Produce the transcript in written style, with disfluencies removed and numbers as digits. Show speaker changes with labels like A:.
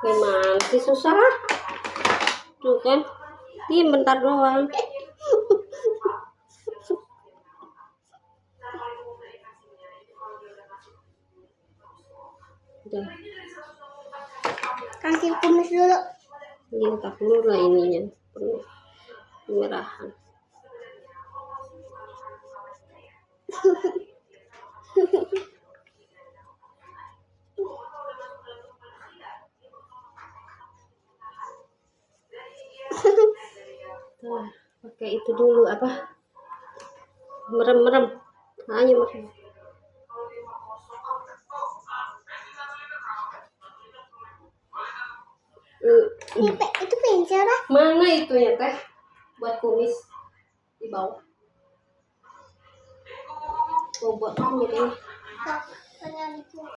A: Gimana sih, susah tuh kan, diem bentar doang. Udah.
B: Kasih kumis dulu.
A: Ini tak dulu lah ininya penuh kemerahan. Nah, pakai itu dulu apa? Merem-merem. Hanya merem.
B: Itu pensil lah.
A: Mana itu ya teh? Buat kumis di bawah. Oh, buat kumis ini.